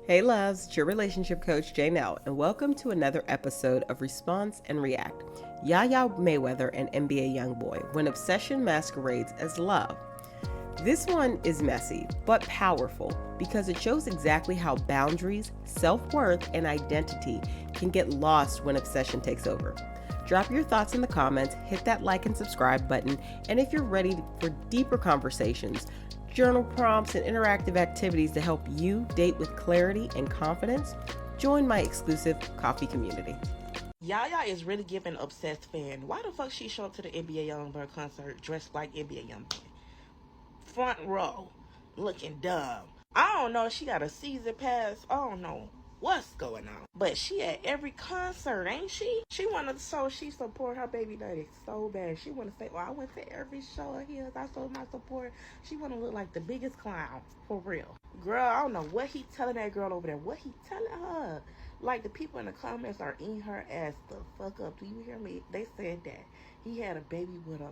Hey loves, it's your relationship coach Janelle, and welcome to another episode of Response and React. Yaya Mayweather and NBA YoungBoy, when obsession masquerades as love. This one is messy, but powerful because it shows exactly how boundaries, self-worth, and identity can get lost when obsession takes over. Drop your thoughts in the comments, hit that like and subscribe button, and if you're ready for deeper conversations, journal prompts, and interactive activities to help you date with clarity and confidence, join my exclusive coffee community. Yaya is really giving obsessed fan. Why the fuck she show up to the NBA YoungBoy concert dressed like NBA YoungBoy? Front row, looking dumb. I don't know. She got a season pass. I don't know what's going on, but she at every concert, ain't she? She wanted to show she support her baby daddy so bad. She want to say, "Well, I went to every show of his. I showed my support." She want to look like the biggest clown for real. Girl, I don't know what he telling that girl over there. What he telling her? Like, the people in the comments are eating her ass the fuck up. Do you hear me? They said that he had a baby with a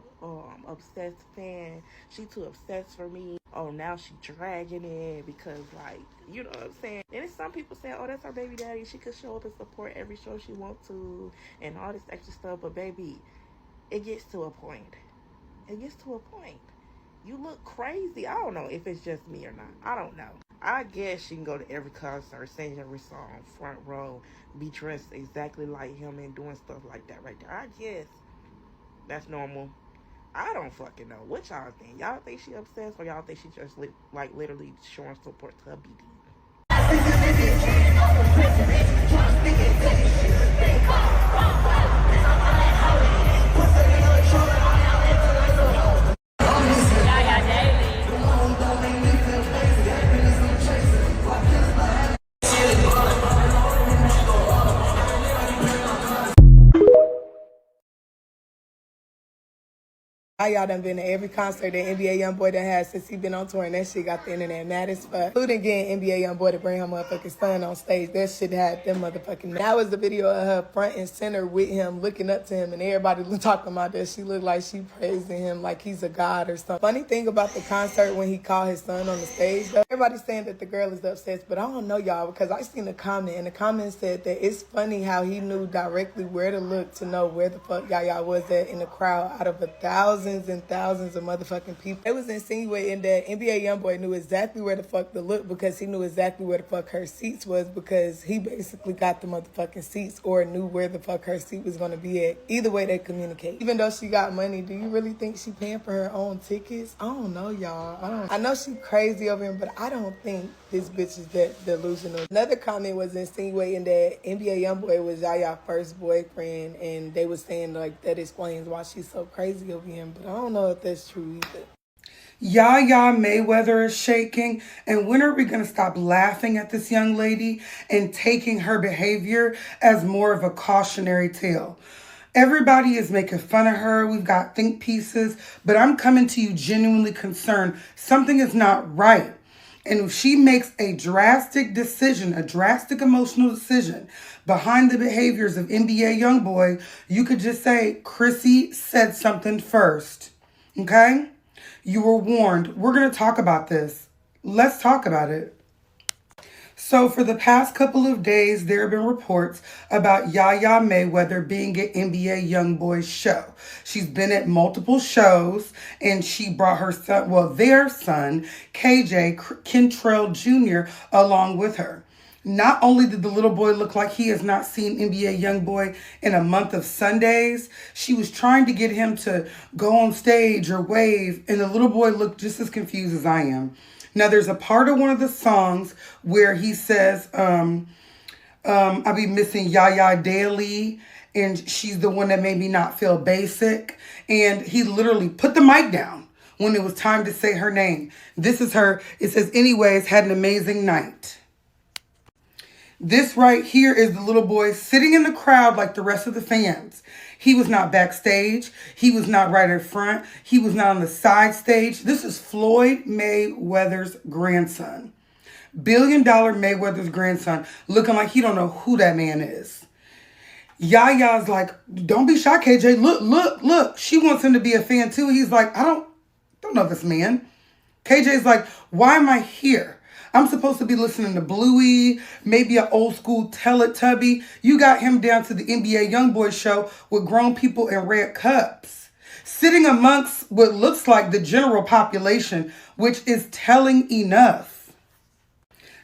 obsessed fan. She too obsessed for me. Oh, now she dragging it because, like, you know what I'm saying? And it's some people saying, oh, that's her baby daddy. She could show up and support every show she wants to and all this extra stuff. But, baby, it gets to a point. It gets to a point. You look crazy. I don't know if it's just me or not. I don't know. I guess she can go to every concert, sing every song, front row, be dressed exactly like him and doing stuff like that right there. I guess that's normal. I don't fucking know. What y'all think? Y'all think she obsessed or y'all think she just like literally showing support to her BD? Y'all done been to every concert that NBA YoungBoy done had since he been on tour, and that shit got the internet mad as fuck. Including getting NBA YoungBoy to bring her motherfucking son on stage. That shit had them motherfucking mad. That was the video of her front and center with him, looking up to him, and everybody talking about that. She looked like she praising him like he's a god or something. Funny thing about the concert when he called his son on the stage, though, everybody's saying that the girl is obsessed, but I don't know, y'all, because I seen a comment, and the comment said that it's funny how he knew directly where to look to know where the fuck Yaya was at in the crowd out of thousands and thousands of motherfucking people. It was insinuating that NBA YoungBoy knew exactly where the fuck to look because he knew exactly where the fuck her seats was because he basically got the motherfucking seats or knew where the fuck her seat was gonna be at. Either way, they communicate. Even though she got money, do you really think she paying for her own tickets? I don't know, y'all. I know she crazy over him, but I don't think this bitch is that delusional. Another comment was insinuating that NBA YoungBoy was Yaya's first boyfriend, and they was saying like that explains why she's so crazy over him, but I don't know if that's true either. Yaya Mayweather is shaking, and when are we going to stop laughing at this young lady and taking her behavior as more of a cautionary tale? Everybody is making fun of her. We've got think pieces, but I'm coming to you genuinely concerned. Something is not right. And if she makes a drastic decision, a drastic emotional decision behind the behaviors of NBA YoungBoy, you could just say, Chrissy said something first. Okay? You were warned. We're going to talk about this. Let's talk about it. So for the past couple of days, there have been reports about Yaya Mayweather being at NBA YoungBoy's show. She's been at multiple shows, and she brought her son, their son, KJ Kentrell Jr., along with her. Not only did the little boy look like he has not seen NBA YoungBoy in a month of Sundays, she was trying to get him to go on stage or wave, and the little boy looked just as confused as I am. Now, there's a part of one of the songs where he says, I'll be missing Yaya daily, and she's the one that made me not feel basic. And he literally put the mic down when it was time to say her name. This is her. It says, anyways, had an amazing night. This right here is the little boy sitting in the crowd like the rest of the fans. He was not backstage. He was not right in front. He was not on the side stage. This is Floyd Mayweather's grandson. $1 billion Mayweather's grandson, looking like he don't know who that man is. Yaya's like, don't be shy, KJ. Look. She wants him to be a fan too. He's like, I don't know this man. KJ's like, why am I here? I'm supposed to be listening to Bluey, maybe an old school Teletubby. You got him down to the NBA YoungBoy show with grown people in red cups, sitting amongst what looks like the general population, which is telling enough.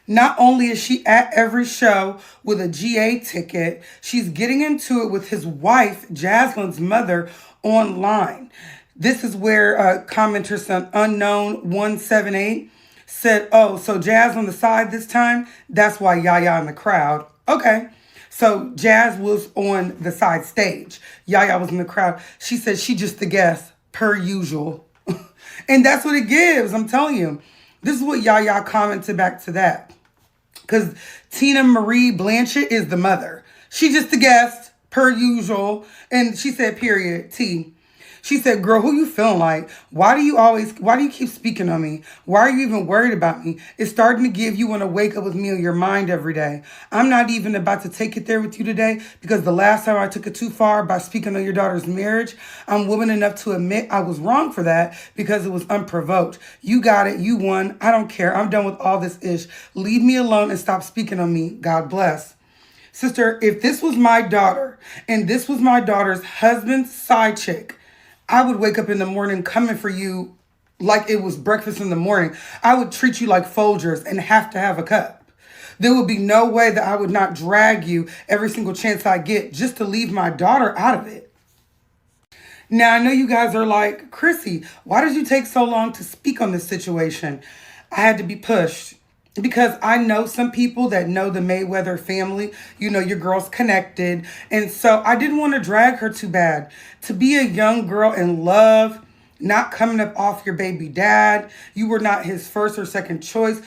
Not only is she at every show with a GA ticket, she's getting into it with his wife, Jaslyn's mother, online. This is where commenter son unknown178 said, oh, so Jazz on the side this time? That's why Yaya in the crowd. Okay. So Jazz was on the side stage. Yaya was in the crowd. She said she just a guest, per usual. And that's what it gives, I'm telling you. This is what Yaya commented back to that. Because Tina Marie Blanchett is the mother. She just a guest, per usual. And she said, period, T. She said, girl, who you feeling like? Why do you keep speaking on me? Why are you even worried about me? It's starting to give you want to wake up with me on your mind every day. I'm not even about to take it there with you today because the last time I took it too far by speaking on your daughter's marriage, I'm woman enough to admit I was wrong for that because it was unprovoked. You got it. You won. I don't care. I'm done with all this ish. Leave me alone and stop speaking on me. God bless. Sister, if this was my daughter and this was my daughter's husband's side chick, I would wake up in the morning coming for you like it was breakfast in the morning. I would treat you like Folgers and have to have a cup. There would be no way that I would not drag you every single chance I get just to leave my daughter out of it. Now, I know you guys are like, Chrissy, why did you take so long to speak on this situation? I had to be pushed. Because I know some people that know the Mayweather family, you know, your girl's connected. And so I didn't want to drag her too bad. To be a young girl in love, not coming up off your baby dad, you were not his first or second choice.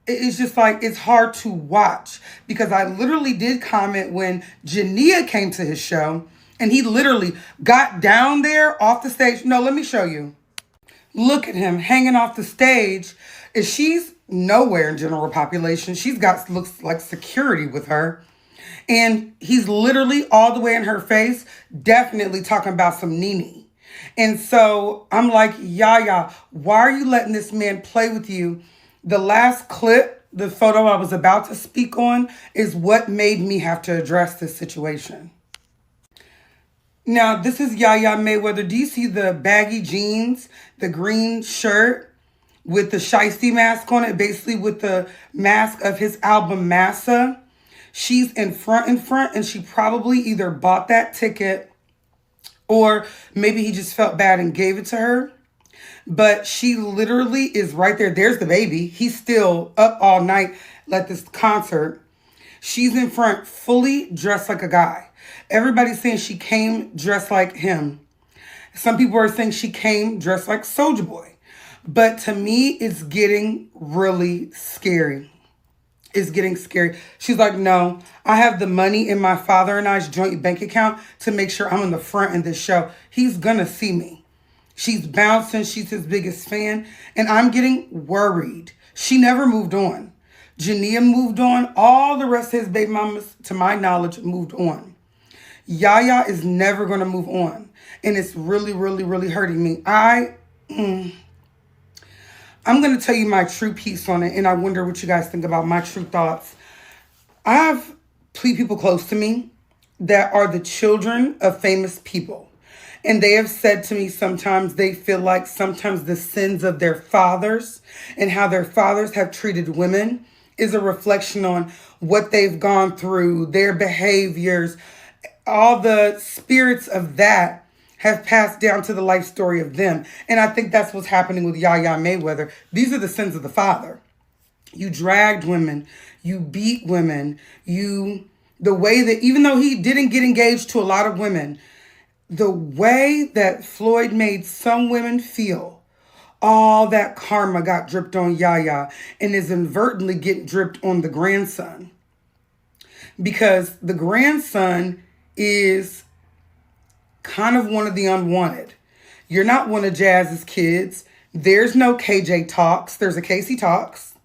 It's just like, it's hard to watch. Because I literally did comment when Jania came to his show and he literally got down there off the stage. No, let me show you. Look at him hanging off the stage. And she's nowhere in general population. Looks like security with her. And he's literally all the way in her face, definitely talking about some Nene. And so I'm like, Yaya, why are you letting this man play with you? The last clip, the photo I was about to speak on, is what made me have to address this situation. Now, this is Yaya Mayweather. Do you see the baggy jeans, the green shirt with the shiesty mask on it, basically with the mask of his album Massa? She's in front, and she probably either bought that ticket or maybe he just felt bad and gave it to her. But she literally is right there. There's the baby. He's still up all night at this concert. She's in front, fully dressed like a guy. Everybody's saying she came dressed like him. Some people are saying she came dressed like Soulja Boy. But to me, it's getting really scary. It's getting scary. She's like, no, I have the money in my father and I's joint bank account to make sure I'm in the front in this show. He's going to see me. She's bouncing. She's his biggest fan. And I'm getting worried. She never moved on. Jania moved on. All the rest of his baby mamas, to my knowledge, moved on. Yaya is never going to move on. And it's really, really, really hurting me. I'm going to tell you my true piece on it, and I wonder what you guys think about my true thoughts. I have people close to me that are the children of famous people. And they have said to me sometimes they feel like sometimes the sins of their fathers and how their fathers have treated women is a reflection on what they've gone through, their behaviors. All the spirits of that have passed down to the life story of them. And I think that's what's happening with Yaya Mayweather. These are the sins of the father. You dragged women. You beat women. The way that, even though he didn't get engaged to a lot of women, the way that Floyd made some women feel, all that karma got dripped on Yaya and is inadvertently getting dripped on the grandson. Because the grandson is kind of one of the unwanted. You're not one of Jazz's kids. There's no KJ Talks. There's a Casey Talks.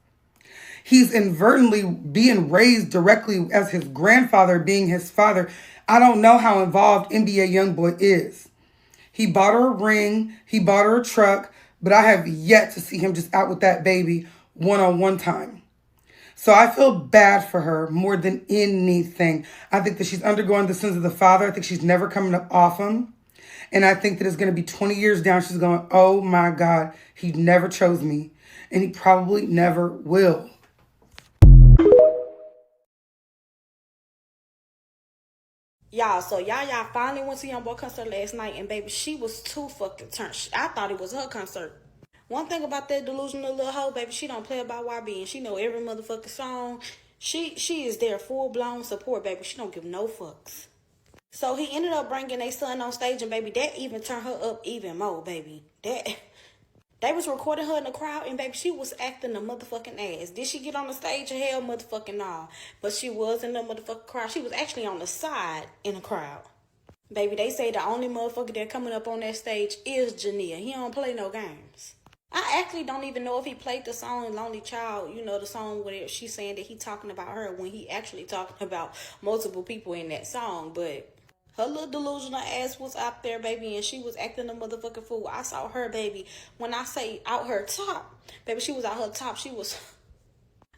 He's inadvertently being raised directly as his grandfather being his father. I don't know how involved NBA YoungBoy is. He bought her a ring. He bought her a truck. But I have yet to see him just out with that baby one-on-one time. So I feel bad for her more than anything. I think that she's undergoing the sins of the father. I think she's never coming up off him. And I think that it's going to be 20 years down. She's going, oh my God, he never chose me. And he probably never will. Y'all, so Yaya finally went to YoungBoy concert last night, and baby, she was too fucking turned. I thought it was her concert. One thing about that delusional little hoe, baby, she don't play about YB, and she know every motherfucking song. She is there full blown support, baby. She don't give no fucks. So he ended up bringing their son on stage, and baby, that even turned her up even more, baby. They was recording her in the crowd, and baby, she was acting a motherfucking ass. Did she get on the stage? Hell motherfucking nah. But she was in the motherfucking crowd. She was actually on the side in the crowd. Baby, they say the only motherfucker that coming up on that stage is Jania. He don't play no games. I actually don't even know if he played the song Lonely Child, you know, the song where she's saying that he talking about her when he actually talking about multiple people in that song. But her little delusional ass was out there, baby, and she was acting a motherfucking fool. I saw her, baby. When I say out her top, baby, she was out her top. She was...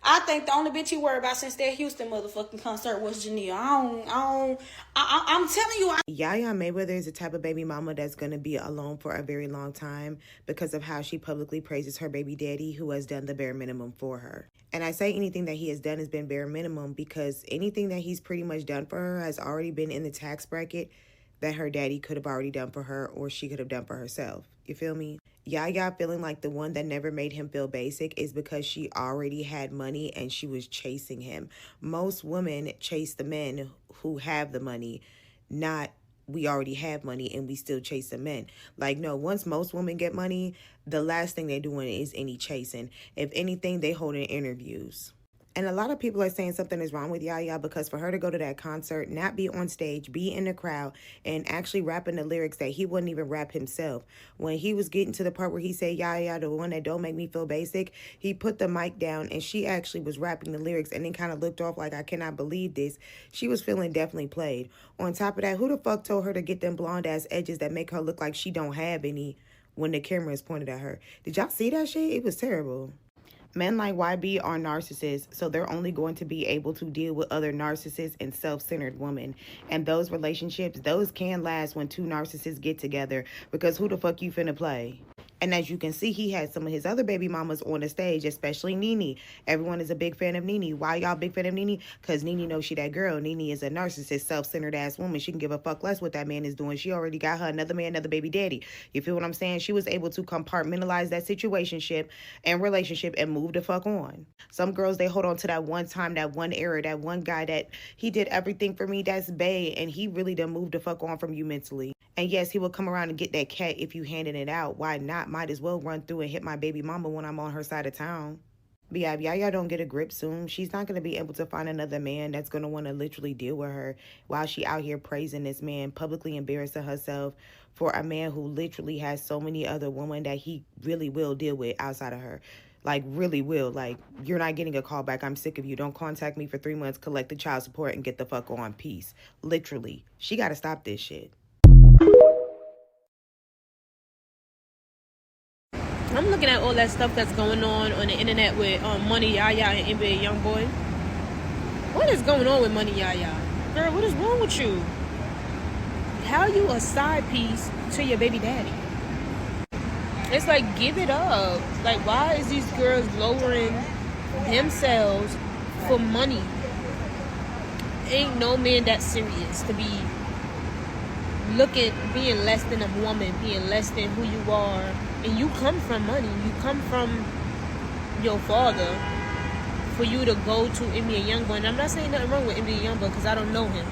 I think the only bitch you worry about since that Houston motherfucking concert was Janelle. I'm telling you. Yaya Mayweather is the type of baby mama that's going to be alone for a very long time because of how she publicly praises her baby daddy, who has done the bare minimum for her. And I say anything that he has done has been bare minimum because anything that he's pretty much done for her has already been in the tax bracket that her daddy could have already done for her or she could have done for herself. You feel me? Yaya feeling like the one that never made him feel basic is because she already had money and she was chasing him. Most women chase the men who have the money, not we already have money and we still chase the men. Like, no, once most women get money, the last thing they're doing is any chasing. If anything, they holding interviews. And a lot of people are saying something is wrong with Yaya because for her to go to that concert, not be on stage, be in the crowd, and actually rapping the lyrics that he wouldn't even rap himself. When he was getting to the part where he said, Yaya, the one that don't make me feel basic, he put the mic down and she actually was rapping the lyrics and then kind of looked off like, I cannot believe this. She was feeling definitely played. On top of that, who the fuck told her to get them blonde-ass edges that make her look like she don't have any when the camera is pointed at her? Did y'all see that shit? It was terrible. Men like YB are narcissists, so they're only going to be able to deal with other narcissists and self-centered women. And those relationships, those can last when two narcissists get together, because who the fuck you finna play? And as you can see, he had some of his other baby mamas on the stage, especially Nene. Everyone is a big fan of Nene. Why y'all big fan of Nene? Because Nene knows she that girl. Nene is a narcissist, self-centered ass woman. She can give a fuck less what that man is doing. She already got her another man, another baby daddy. You feel what I'm saying? She was able to compartmentalize that situationship and relationship and move the fuck on. Some girls, they hold on to that one time, that one era, that one guy that he did everything for me. That's bae. And he really done moved the fuck on from you mentally. And yes, he will come around and get that cat if you handing it out. Why not? Might as well run through and hit my baby mama when I'm on her side of town. But yeah, if Yaya don't get a grip soon, she's not going to be able to find another man that's going to want to literally deal with her while she out here praising this man, publicly embarrassing herself for a man who literally has so many other women that he really will deal with outside of her. Like, really will. Like, you're not getting a call back. I'm sick of you. Don't contact me for 3 months. Collect the child support and get the fuck on. Peace. Literally. She got to stop this shit. I'm looking at all that stuff that's going on the internet with Money Yaya and NBA YoungBoy. What is going on with Money Yaya? Girl, what is wrong with you? How you a side piece to your baby daddy? It's like, give it up. Like, why is these girls lowering themselves for money? Ain't no man that serious to be being less than a woman, being less than who you are. And you come from money. You come from your father for you to go to NBA YoungBoy. And I'm not saying nothing wrong with NBA YoungBoy because I don't know him.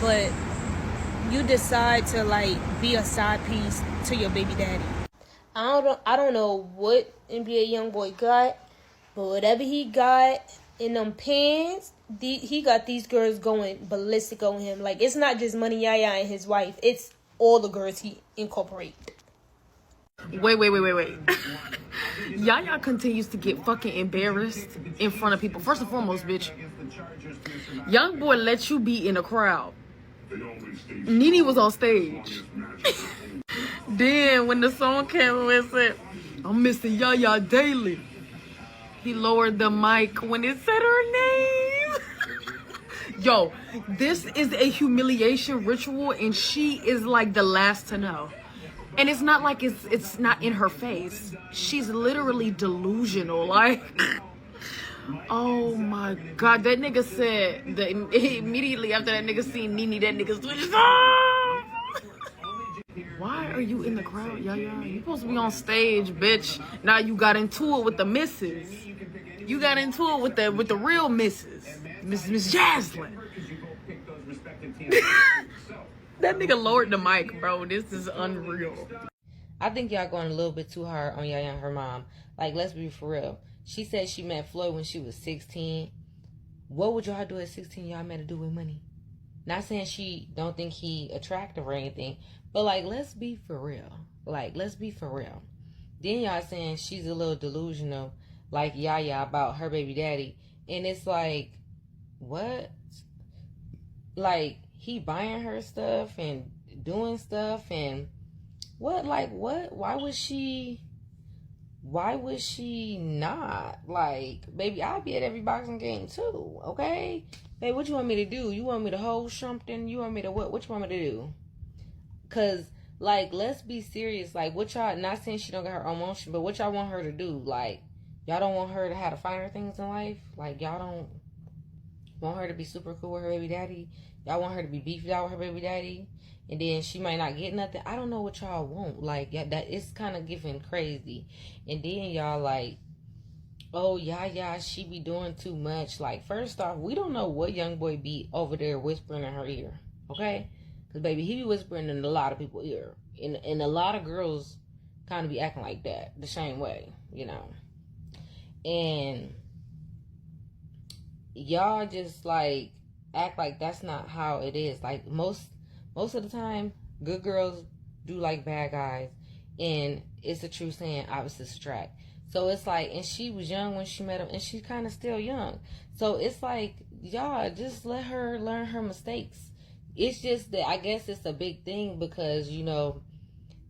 But you decide to, like, be a side piece to your baby daddy. I don't know what NBA YoungBoy got, but whatever he got in them pants, he got these girls going ballistic on him. Like, it's not just Money Yaya and his wife. It's all the girls he incorporated. Wait. Yaya continues to get fucking embarrassed in front of people. First and foremost, bitch, YoungBoy let you be in a crowd. Nene was on stage. Then when the song came and said, I'm missing Yaya daily, He lowered the mic when it said her name. Yo, this is a humiliation ritual, and she is like the last to know. And it's not like it's not in her face. She's literally delusional. Like, oh my God, that nigga said that immediately after that nigga seen Nene, that nigga switched off. Why are you in the crowd, Yaya? You supposed to be on stage, bitch. Now you got into it with the misses. You got into it with the real misses. Miss Jaslyn. That nigga lowered the mic, bro. This is unreal. I think y'all going a little bit too hard on Yaya and her mom. Like, let's be for real. She said she met Floyd when she was 16. What would y'all do at 16? Y'all met to do with money. Not saying she don't think he attractive or anything, but like, let's be for real. Like, let's be for real. Then y'all saying she's a little delusional, like Yaya, about her baby daddy. And it's like, what? Like, he buying her stuff and doing stuff and what? Like, what? Why would she not? Like, baby, I'll be at every boxing game too, okay? Babe, what you want me to do? You want me to hold something? You want me to what? What you want me to do? Cause, like, let's be serious. Like, what y'all, not saying she don't got her own emotion, but what y'all want her to do? Like, y'all don't want her to have to finer things in life? Like, y'all don't want her to be super cool with her baby daddy? Y'all want her to be beefed out with her baby daddy? And then she might not get nothing? I don't know what y'all want. Like, yeah, that it's kind of getting crazy. And then y'all like, oh, yeah, she be doing too much. Like, first off, we don't know what young boy be over there whispering in her ear, okay? Because, baby, he be whispering in a lot of people's ear. And a lot of girls kind of be acting like that, the same way, you know? And y'all just, like, act like that's not how it is. Like, most of the time, good girls do like bad guys. And it's a true saying, opposites attract. So it's like, and she was young when she met him, and she's kind of still young. So it's like, y'all, just let her learn her mistakes. It's just that I guess it's a big thing because, you know,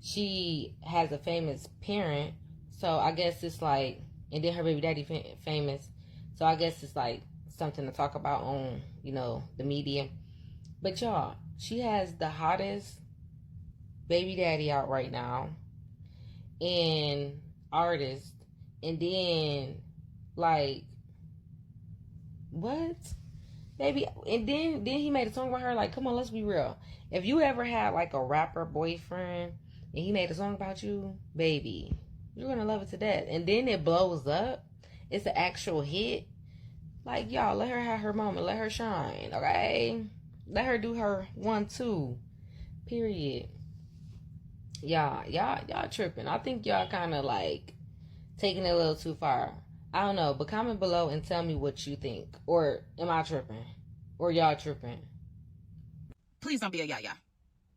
she has a famous parent. So I guess it's like, and then her baby daddy famous. So I guess it's like something to talk about on, you know, the media. But y'all, she has the hottest baby daddy out right now. And artist. And then, like, what? Baby, and then he made a song about her. Like, come on, let's be real. If you ever had, like, a rapper boyfriend and he made a song about you, baby, you're going to love it to death. And then it blows up. It's an actual hit. Like, y'all, let her have her moment. Let her shine, okay? Let her do her 1-2. Period. Y'all tripping. I think y'all kind of, like, taking it a little too far. I don't know, but comment below and tell me what you think. Or am I tripping? Or y'all tripping? Please don't be a Yaya.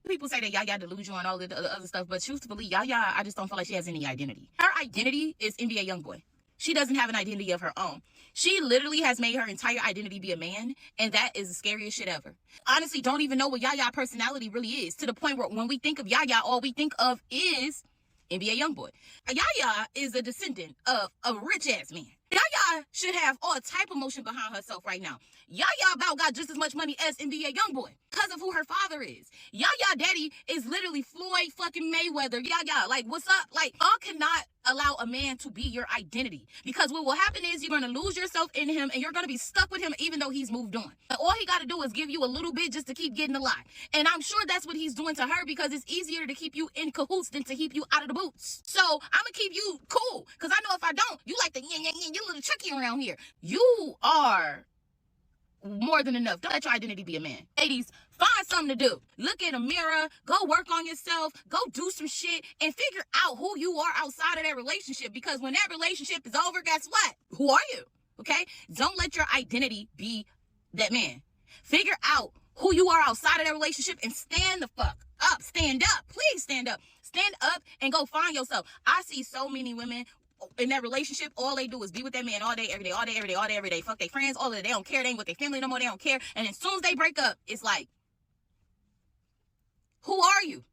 People say that Yaya delusional and all the other stuff, but truthfully, Yaya, I just don't feel like she has any identity. Her identity is NBA YoungBoy. She doesn't have an identity of her own. She literally has made her entire identity be a man, and that is the scariest shit ever. Honestly, don't even know what Yaya personality really is, to the point where when we think of Yaya, all we think of is NBA YoungBoy. Yaya is a descendant of a rich-ass man. Yaya should have all type of motion behind herself right now. Yaya about got just as much money as NBA YoungBoy because of who her father is. Yaya daddy is literally Floyd fucking Mayweather. Yaya, like, what's up? Like, y'all cannot allow a man to be your identity, because what will happen is you're going to lose yourself in him and you're going to be stuck with him even though he's moved on. And all he got to do is give you a little bit just to keep getting a lie. And I'm sure that's what he's doing to her, because it's easier to keep you in cahoots than to keep you out of the boots. So I'm going to keep you cool, because I know if I don't, you like the you're a little tricky around here. You are more than enough. Don't let your identity be a man. Ladies, find something to do. Look in a mirror, go work on yourself, go do some shit, and figure out who you are outside of that relationship, because when that relationship is over, guess what? Who are you? Okay? Don't let your identity be that man. Figure out who you are outside of that relationship and stand the fuck up. Stand up. Please stand up. Stand up and go find yourself. I see so many women in that relationship, all they do is be with that man all day, every day, all day, every day, all day, every day. Fuck their friends, all of it. They don't care. They ain't with their family no more. They don't care. And as soon as they break up, it's like, who are you?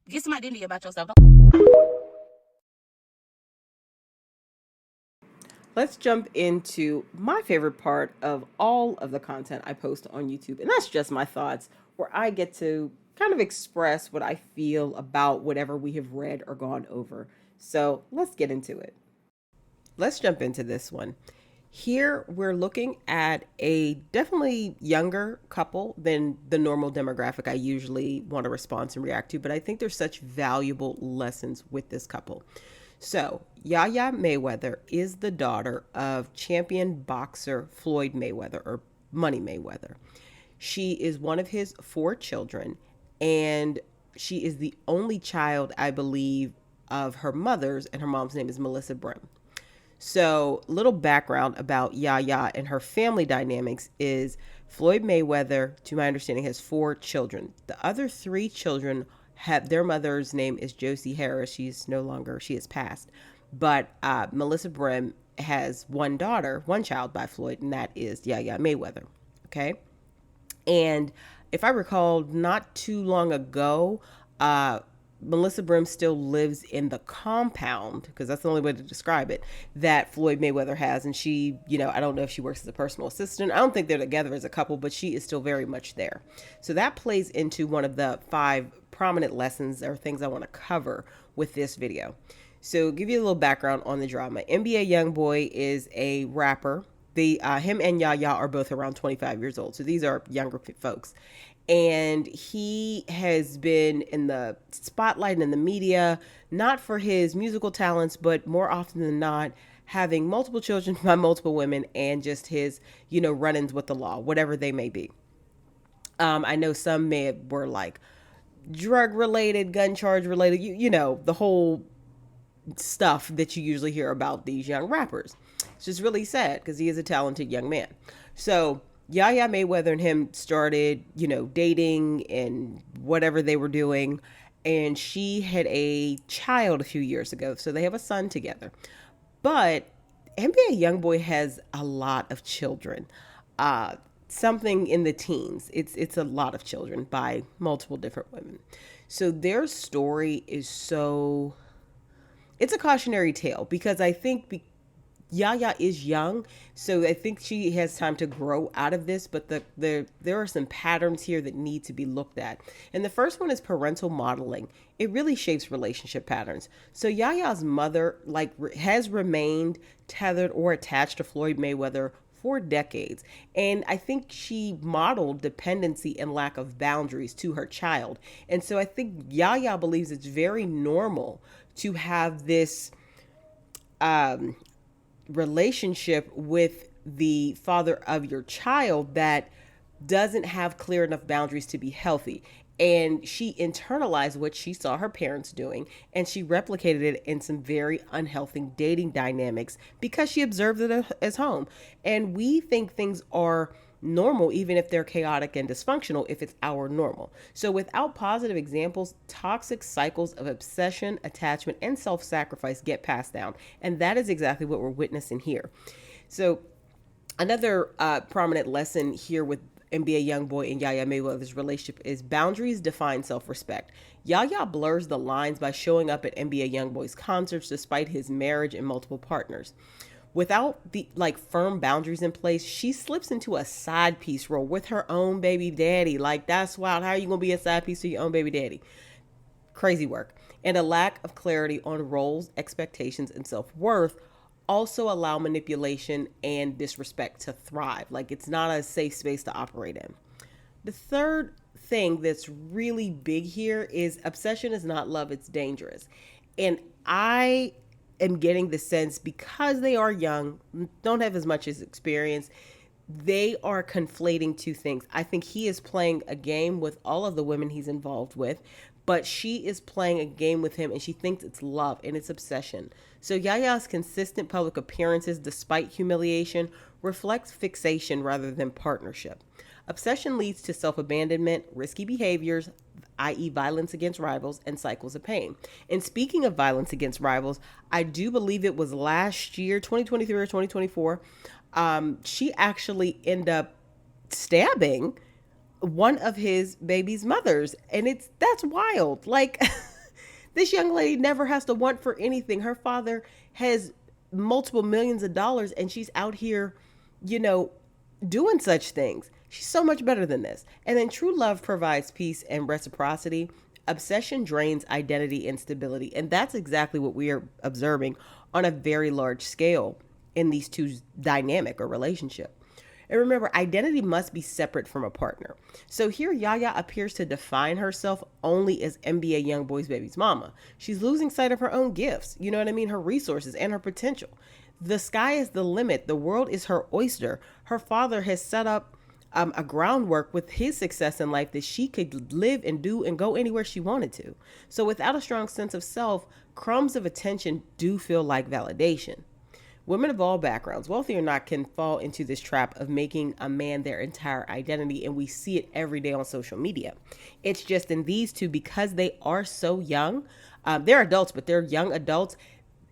Get some identity about yourself. Let's jump into my favorite part of all of the content I post on YouTube, and that's just my thoughts, where I get to kind of express what I feel about whatever we have read or gone over. So let's get into it. Let's jump into this one. Here we're looking at a definitely younger couple than the normal demographic I usually want to respond and react to, but I think there's such valuable lessons with this couple. So, Yaya Mayweather is the daughter of champion boxer Floyd Mayweather, or Money Mayweather. She is one of his four children, and she is the only child, I believe, of her mother's, and her mom's name is Melissa Brim. So, little background about Yaya and her family dynamics is Floyd Mayweather, to my understanding, has four children. The other three children have their mother's name is Josie Harris. She's no longer, she has passed. But Melissa Brim has one daughter, one child by Floyd, and that is Yaya Mayweather. Okay. And if I recall, not too long ago, Melissa Brim still lives in the compound, because that's the only way to describe it, that Floyd Mayweather has. And she, I don't know if she works as a personal assistant. I don't think they're together as a couple, but she is still very much there. So that plays into one of the 5 prominent lessons or things I want to cover with this video. So give you a little background on the drama. NBA YoungBoy is a rapper. Him and Yaya are both around 25 years old. So these are younger folks. And he has been in the spotlight and in the media, not for his musical talents, but more often than not, having multiple children by multiple women and just his, run-ins with the law, whatever they may be. I know some were like drug related, gun charge related, the whole stuff that you usually hear about these young rappers. It's just really sad because he is a talented young man. So Yaya Mayweather and him started, dating and whatever they were doing. And she had a child a few years ago. So they have a son together. But NBA YoungBoy has a lot of children. Something in the teens. It's a lot of children by multiple different women. So their story is it's a cautionary tale, because I think Yaya is young, so I think she has time to grow out of this, but there are some patterns here that need to be looked at. And the first one is parental modeling. It really shapes relationship patterns. So Yaya's mother has remained tethered or attached to Floyd Mayweather for decades. And I think she modeled dependency and lack of boundaries to her child. And so I think Yaya believes it's very normal to have this relationship with the father of your child that doesn't have clear enough boundaries to be healthy. And she internalized what she saw her parents doing, and she replicated it in some very unhealthy dating dynamics because she observed it as home. And we think things are normal, even if they're chaotic and dysfunctional, if it's our normal. So without positive examples, toxic cycles of obsession, attachment, and self-sacrifice get passed down. And that is exactly what we're witnessing here. So another prominent lesson here with NBA YoungBoy and Yaya Mayweather's relationship is boundaries define self-respect. Yaya blurs the lines by showing up at NBA YoungBoy's concerts despite his marriage and multiple partners. Without the firm boundaries in place, she slips into a side piece role with her own baby daddy. That's wild. How are you going to be a side piece to your own baby daddy? Crazy work. And a lack of clarity on roles, expectations, and self-worth also allow manipulation and disrespect to thrive. It's not a safe space to operate in. The third thing that's really big here is obsession is not love, it's dangerous. And I am getting the sense, because they are young, don't have as much as experience, they are conflating two things. I think he is playing a game with all of the women he's involved with, but she is playing a game with him, and she thinks it's love and it's obsession. So Yaya's consistent public appearances, despite humiliation, reflects fixation rather than partnership. Obsession leads to self-abandonment, risky behaviors, i.e. violence against rivals, and cycles of pain. And speaking of violence against rivals, I do believe it was last year, 2023 or 2024, she actually ended up stabbing one of his baby's mothers. And that's wild. This young lady never has to want for anything. Her father has multiple millions of dollars and she's out here, doing such things. She's so much better than this. And then true love provides peace and reciprocity. Obsession drains identity and stability. And that's exactly what we are observing on a very large scale in these two dynamic or relationship. And remember, identity must be separate from a partner. So here Yaya appears to define herself only as NBA YoungBoy's baby's mama. She's losing sight of her own gifts, her resources and her potential. The sky is the limit. The world is her oyster. Her father has set up a groundwork with his success in life that she could live and do and go anywhere she wanted to. So without a strong sense of self, crumbs of attention do feel like validation. Women of all backgrounds, wealthy or not, can fall into this trap of making a man their entire identity, and we see it every day on social media. It's just in these two, because they are so young, they're adults, but they're young adults.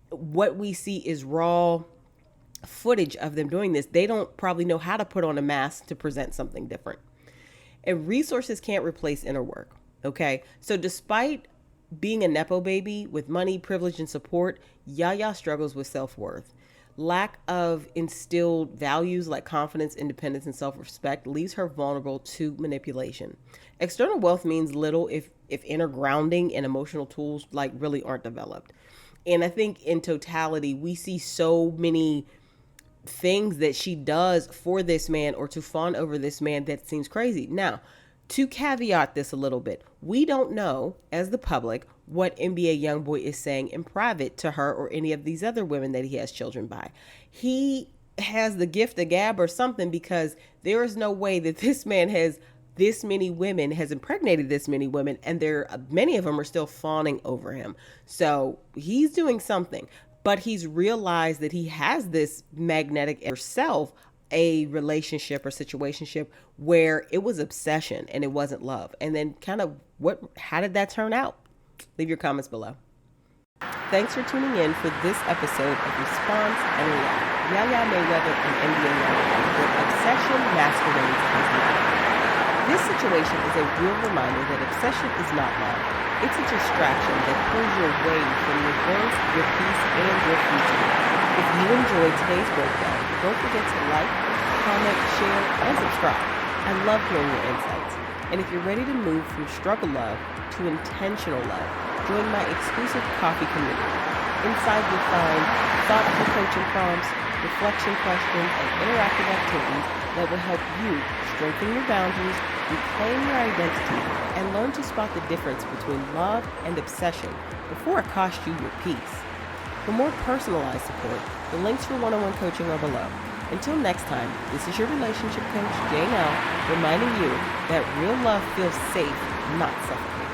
What we see is raw footage of them doing this. They don't probably know how to put on a mask to present something different. And resources can't replace inner work, okay? So despite being a Nepo baby with money, privilege, and support, Yaya struggles with self-worth. Lack of instilled values like confidence, independence, and self-respect leaves her vulnerable to manipulation. External wealth means little if inner grounding and emotional tools really aren't developed. And I think in totality, we see so many things that she does for this man or to fawn over this man that seems crazy. Now, to caveat this a little bit, we don't know as the public what NBA YoungBoy is saying in private to her or any of these other women that he has children by. He has the gift of gab or something, because there is no way that this man has this many women, has impregnated this many women, and many of them are still fawning over him. So he's doing something, but he's realized that he has this magnetic self, a relationship or situationship where it was obsession and it wasn't love. And then how did that turn out? Leave your comments below. Thanks for tuning in for this episode of Response and React. Yaya Mayweather and NBA YoungBoy, where obsession masquerades as love. This situation is a real reminder that obsession is not love. It's a distraction that pulls you away from your growth, your peace, and your future. If you enjoyed today's breakdown, don't forget to like, comment, share, and subscribe. I love hearing your insights. And if you're ready to move from struggle love to intentional love, join my exclusive coffee community. Inside you'll find thoughtful coaching prompts, reflection questions, and interactive activities that will help you strengthen your boundaries, reclaim your identity, and learn to spot the difference between love and obsession before it costs you your peace. For more personalized support, the links for one-on-one coaching are below. Until next time, this is your relationship coach, Jane L, reminding you that real love feels safe, not suffocating.